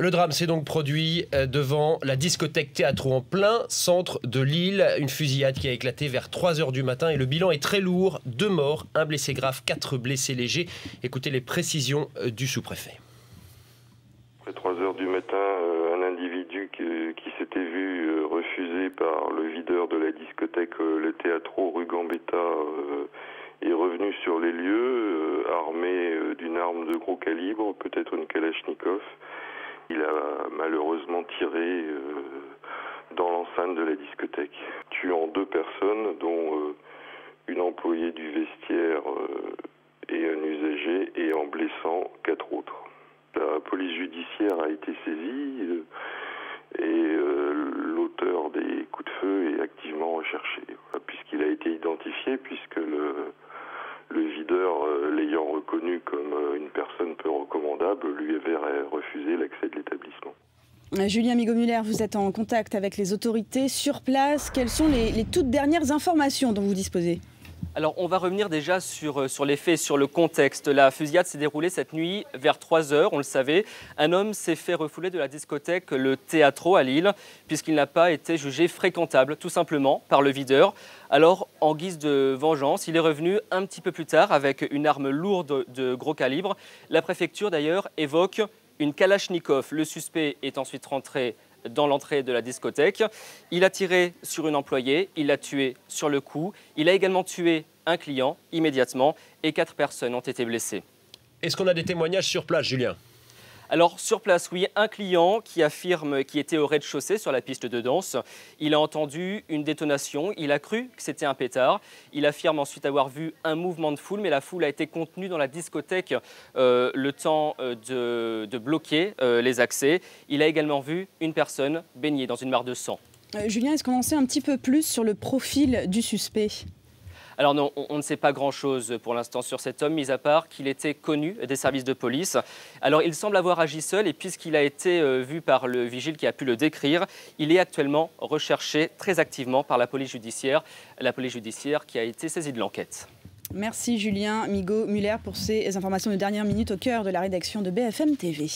Le drame s'est donc produit devant la discothèque Théâtro en plein centre de Lille. Une fusillade qui a éclaté vers 3 h du matin et le bilan est très lourd. 2 morts, 1 blessé grave, 4 blessés légers. Écoutez les précisions du sous-préfet. Après 3 h du matin, un individu qui s'était vu refusé par le videur de la discothèque le Théâtro rue Gambetta est revenu sur les lieux, armé d'une arme de gros calibre, peut-être une Kalachnikov. Il a malheureusement tiré dans l'enceinte de la discothèque, tuant 2 personnes, dont une employée du vestiaire et un usager, et en blessant 4 autres. La police judiciaire a été saisie et l'auteur des coups de feu est activement recherché, puisqu'il a été identifié, puisque le videur, l'ayant reconnu comme une personne peu recommandable, lui avait refusé l'accès de l'établissement. Julien Migaud-Muller, vous êtes en contact avec les autorités sur place. Quelles sont les toutes dernières informations dont vous disposez ? Alors, on va revenir déjà sur les faits, sur le contexte. La fusillade s'est déroulée cette nuit vers 3 h, on le savait. Un homme s'est fait refouler de la discothèque Le Théâtro à Lille, puisqu'il n'a pas été jugé fréquentable, tout simplement, par le videur. Alors, en guise de vengeance, il est revenu un petit peu plus tard avec une arme lourde de gros calibre. La préfecture, d'ailleurs, évoque une Kalachnikov. Le suspect est ensuite rentré dans l'entrée de la discothèque. Il a tiré sur une employée, il l'a tuée sur le coup. Il a également tué un client immédiatement et 4 personnes ont été blessées. Est-ce qu'on a des témoignages sur place, Julien ? Alors, sur place, oui, un client qui affirme qu'il était au rez-de-chaussée sur la piste de danse. Il a entendu une détonation, il a cru que c'était un pétard. Il affirme ensuite avoir vu un mouvement de foule, mais la foule a été contenue dans la discothèque le temps de bloquer les accès. Il a également vu une personne baignée dans une mare de sang. Julien, est-ce qu'on en sait un petit peu plus sur le profil du suspect ? Alors non, on ne sait pas grand-chose pour l'instant sur cet homme, mis à part qu'il était connu des services de police. Alors il semble avoir agi seul et puisqu'il a été vu par le vigile qui a pu le décrire, il est actuellement recherché très activement par la police judiciaire qui a été saisie de l'enquête. Merci Julien Migaud-Muller pour ces informations de dernière minute au cœur de la rédaction de BFM TV.